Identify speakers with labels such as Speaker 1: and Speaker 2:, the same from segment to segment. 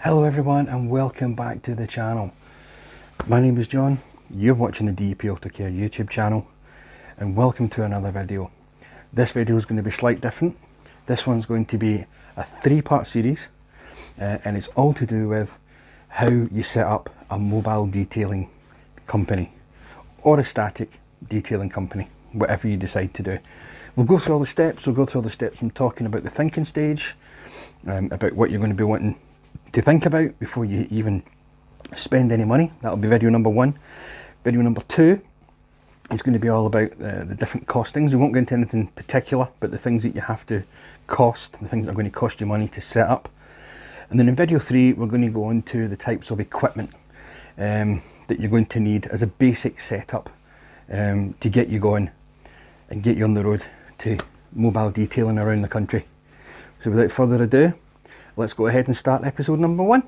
Speaker 1: Hello everyone and welcome back to the channel. My name is John, you're watching the DEP Auto Care YouTube channel and welcome to another video. This video is going to be slightly different. This one's going to be a three-part series and it's all to do with how you set up a mobile detailing company or a static detailing company, whatever you decide to do. We'll go through all the steps. From talking about the thinking stage, about what you're going to be wanting to think about before you even spend any money. That'll be video number one. Video number two is going to be all about the different costings. We won't go into anything particular, but the things that you have to cost, the things that are going to cost you money to set up. And then in video three, we're going to go into the types of equipment that you're going to need as a basic setup to get you going and get you on the road to mobile detailing around the country. So without further ado, let's go ahead and start episode number one.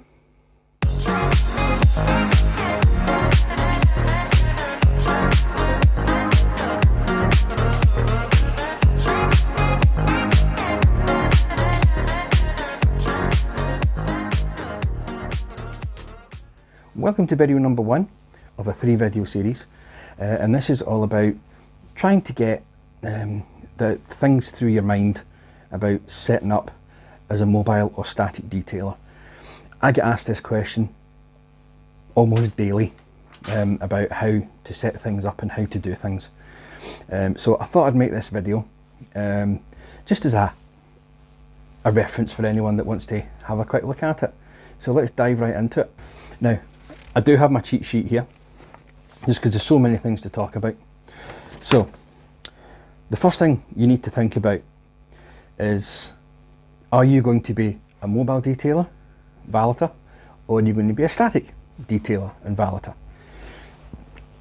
Speaker 1: Welcome to video number one of a 3-video series, and this is all about trying to get the things through your mind about setting up as a mobile or static detailer. I get asked this question almost daily about how to set things up and how to do things. So I thought I'd make this video just as a reference for anyone that wants to have a quick look at it. So let's dive right into it. Now, I do have my cheat sheet here, just because there's so many things to talk about. So, the first thing you need to think about is, are you going to be a mobile detailer, valeter, or are you going to be a static detailer and valeter?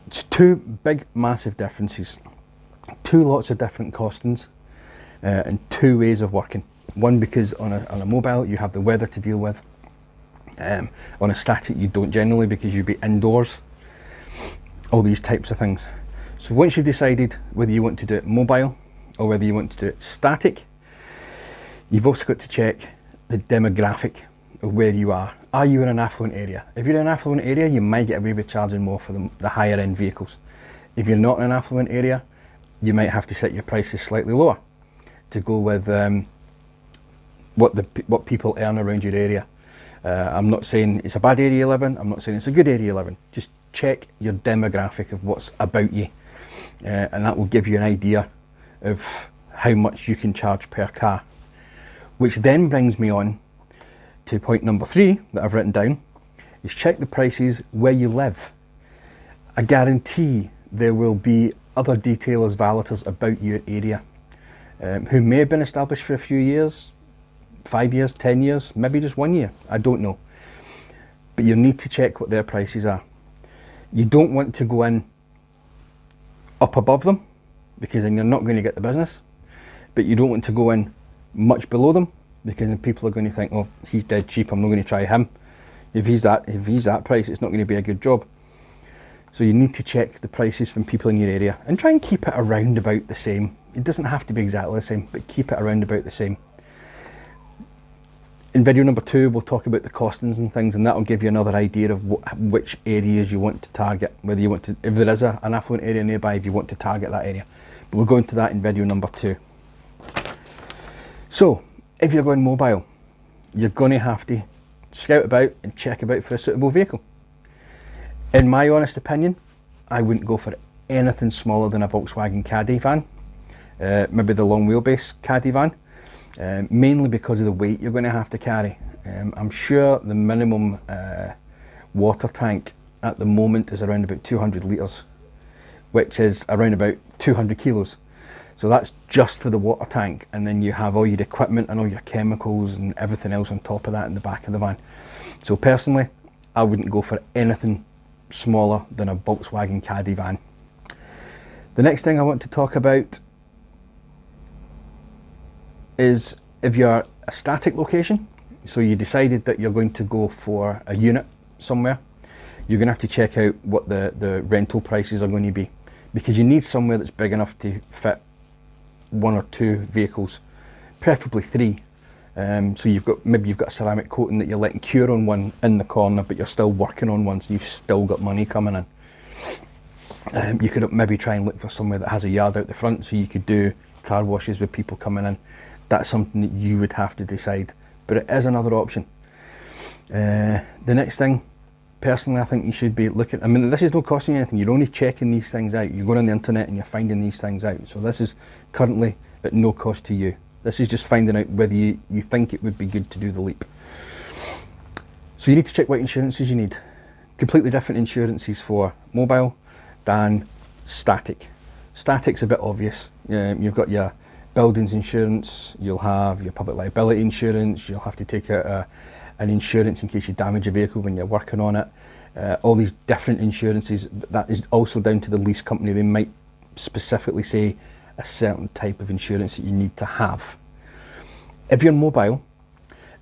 Speaker 1: It's two big, massive differences. Two lots of different costings and two ways of working. One, because on a mobile you have the weather to deal with. On a static you don't generally, because you'd be indoors, all these types of things. So once you've decided whether you want to do it mobile or whether you want to do it static, you've also got to check the demographic of where you are. Are you in an affluent area? If you're in an affluent area, you might get away with charging more for the higher end vehicles. If you're not in an affluent area, you might have to set your prices slightly lower to go with what people earn around your area. I'm not saying it's a bad area you live in, I'm not saying it's a good area you live in. Just check your demographic of what's about you, and that will give you an idea of how much you can charge per car. Which then brings me on to point number three that I've written down, is check the prices where you live. I guarantee there will be other detailers, valeters about your area who may have been established for a few years, 5 years, 10 years, maybe just 1 year, I don't know. But you need to check what their prices are. You don't want to go in up above them, because then you're not going to get the business. But you don't want to go in much below them, because then people are going to think, oh, he's dead cheap, I'm not going to try him. If he's that price, it's not going to be a good job. So you need to check the prices from people in your area and try and keep it around about the same. It doesn't have to be exactly the same, but keep it around about the same. In video number two, we'll talk about the costings and things, and that will give you another idea of which areas you want to target, whether you want to, if there is an affluent area nearby, if you want to target that area. But we'll go into that in video number two. So, if you're going mobile, you're going to have to scout about and check about for a suitable vehicle. In my honest opinion, I wouldn't go for anything smaller than a Volkswagen Caddy van, maybe the long wheelbase Caddy van. Mainly because of the weight you're going to have to carry. I'm sure the minimum water tank at the moment is around about 200 litres, which is around about 200 kilos. So that's just for the water tank, and then you have all your equipment and all your chemicals and everything else on top of that in the back of the van. So personally, I wouldn't go for anything smaller than a Volkswagen Caddy van. The next thing I want to talk about is if you're a static location, so you decided that you're going to go for a unit somewhere, you're going to have to check out what the rental prices are going to be, because you need somewhere that's big enough to fit 1 or 2 vehicles, preferably 3, So maybe you've got a ceramic coating that you're letting cure on one in the corner, but you're still working on one, so you've still got money coming in. You could maybe try and look for somewhere that has a yard out the front, so you could do car washes with people coming in. That's something that you would have to decide, but it is another option. The next thing, personally, I think you should be looking, I mean, this is not costing you anything, you're only checking these things out. You're going on the internet and you're finding these things out. So this is currently at no cost to you. This is just finding out whether you think it would be good to do the leap. So you need to check what insurances you need. Completely different insurances for mobile than static. Static's a bit obvious. You've got your buildings insurance, you'll have your public liability insurance, you'll have to take out an insurance in case you damage a vehicle when you're working on it. All these different insurances, but that is also down to the lease company. They might specifically say a certain type of insurance that you need to have. If you're mobile,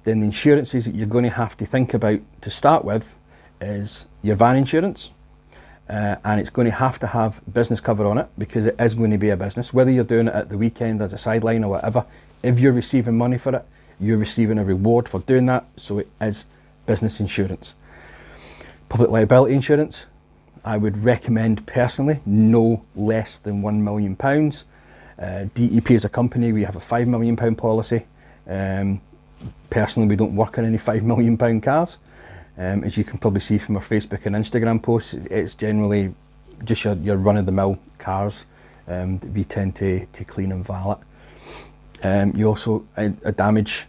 Speaker 1: then the insurances that you're going to have to think about to start with is your van insurance, and it's going to have business cover on it because it is going to be a business. Whether you're doing it at the weekend as a sideline or whatever, if you're receiving money for it, you're receiving a reward for doing that, so it is business insurance. Public liability insurance, I would recommend personally no less than £1 million. DEP as a company, we have a £5 million policy. Personally, we don't work on any £5 million cars. As you can probably see from our Facebook and Instagram posts, it's generally just your run-of-the-mill cars that we tend to clean and valet. You also a damage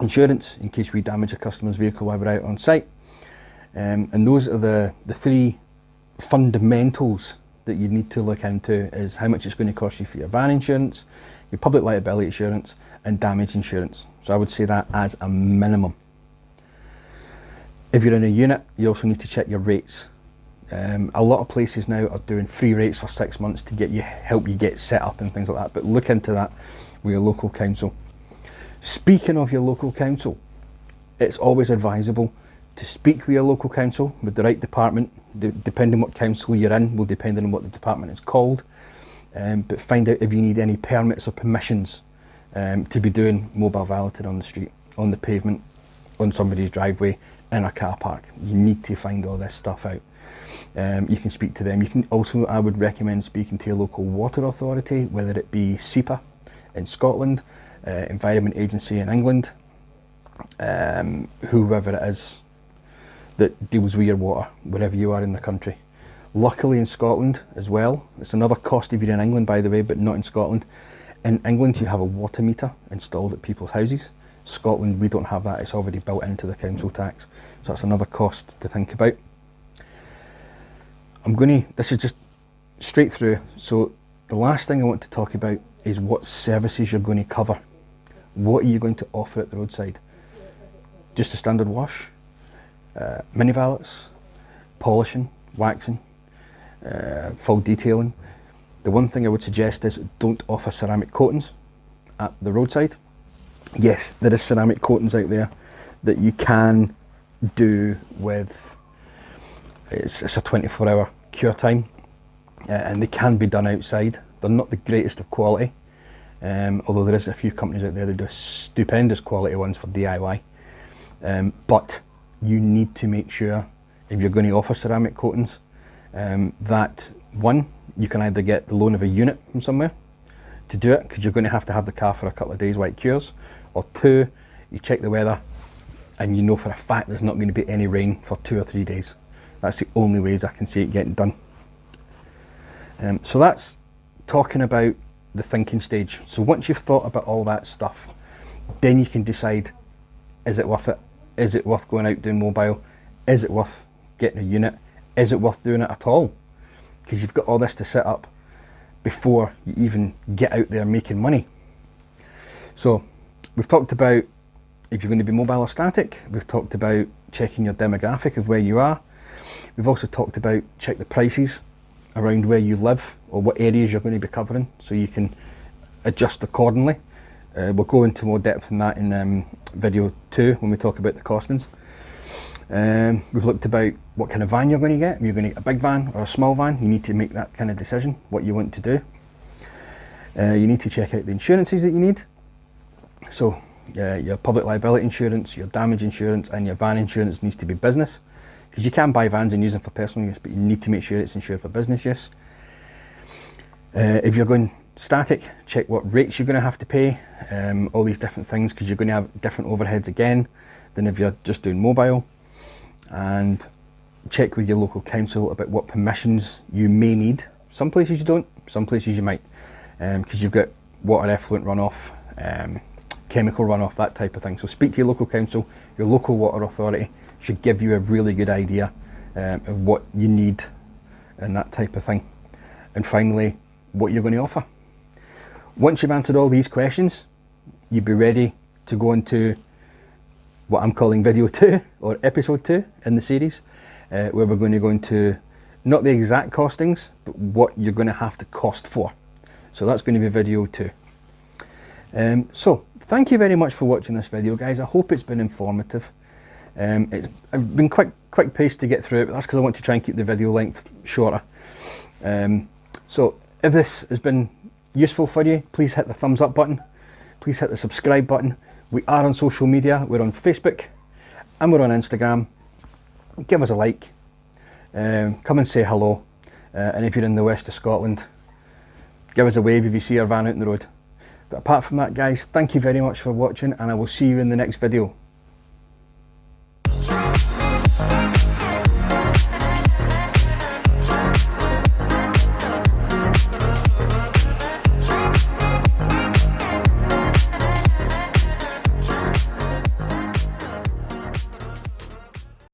Speaker 1: insurance in case we damage a customer's vehicle while we're out on site. And those are the three fundamentals that you need to look into, is how much it's going to cost you for your van insurance, your public liability insurance, and damage insurance. So I would say that as a minimum. If you're in a unit, you also need to check your rates. A lot of places now are doing free rates for 6 months to help you get set up and things like that, but look into that with your local council. Speaking of your local council, it's always advisable to speak with your local council, with the right department. Depending on what council you're in will depend on what the department is called, but find out if you need any permits or permissions to be doing mobile valeting on the street, on the pavement, on somebody's driveway, in a car park. You need to find all this stuff out. You can speak to them. You can also, I would recommend speaking to your local water authority, whether it be SEPA in Scotland, Environment Agency in England, whoever it is that deals with your water, wherever you are in the country. Luckily in Scotland as well, it's another cost if you're in England, by the way, but not in Scotland. In England you have a water meter installed at people's houses. Scotland, we don't have that, it's already built into the council tax, so that's another cost to think about. This is just straight through, so the last thing I want to talk about is what services you're going to cover. What are you going to offer at the roadside? Just a standard wash, mini valets, polishing, waxing, full detailing. The one thing I would suggest is don't offer ceramic coatings at the roadside. Yes, there is ceramic coatings out there that you can do with, it's a 24-hour cure time, and they can be done outside. They're not the greatest of quality, although there is a few companies out there that do stupendous quality ones for DIY. But you need to make sure, if you're going to offer ceramic coatings, that one, you can either get the loan of a unit from somewhere to do it, because you're going to have the car for a couple of days while it cures, or two, you check the weather and you know for a fact there's not going to be any rain for 2 or 3 days. That's the only ways I can see it getting done. So that's talking about the thinking stage. So once you've thought about all that stuff, then you can decide, is it worth it? Is it worth going out doing mobile? Is it worth getting a unit? Is it worth doing it at all? Because you've got all this to set up before you even get out there making money. So we've talked about if you're going to be mobile or static. We've talked about checking your demographic of where you are. We've also talked about check the prices around where you live or what areas you're going to be covering, so you can adjust accordingly. We'll go into more depth in that in video 2 when we talk about the costings. We've looked about what kind of van you're going to get. If you're going to get a big van or a small van, you need to make that kind of decision, what you want to do. You need to check out the insurances that you need. So your public liability insurance, your damage insurance, and your van insurance needs to be business, because you can buy vans and use them for personal use, but you need to make sure it's insured for business use. If you're going static, check what rates you're going to have to pay, all these different things, because you're going to have different overheads again than if you're just doing mobile. And check with your local council about what permissions you may need. Some places you don't, some places you might, because you've got water effluent runoff, chemical runoff, that type of thing. So speak to your local council. Your local water authority should give you a really good idea of what you need and that type of thing. And finally, what you're going to offer. Once you've answered all these questions, you'd be ready to go into what I'm calling video 2 or episode 2 in the series, where we're going to go into not the exact costings, but what you're going to have to cost for. So that's going to be video 2. So thank you very much for watching this video, guys. I hope it's been informative. I've been quite quick paced to get through it, but that's because I want to try and keep the video length shorter. So if this has been useful for you, please hit the thumbs up button. Please hit the subscribe button. We are on social media. We're on Facebook and we're on Instagram. Give us a like. Come and say hello. And if you're in the west of Scotland, give us a wave if you see our van out on the road. But apart from that, guys, thank you very much for watching, and I will see you in the next video.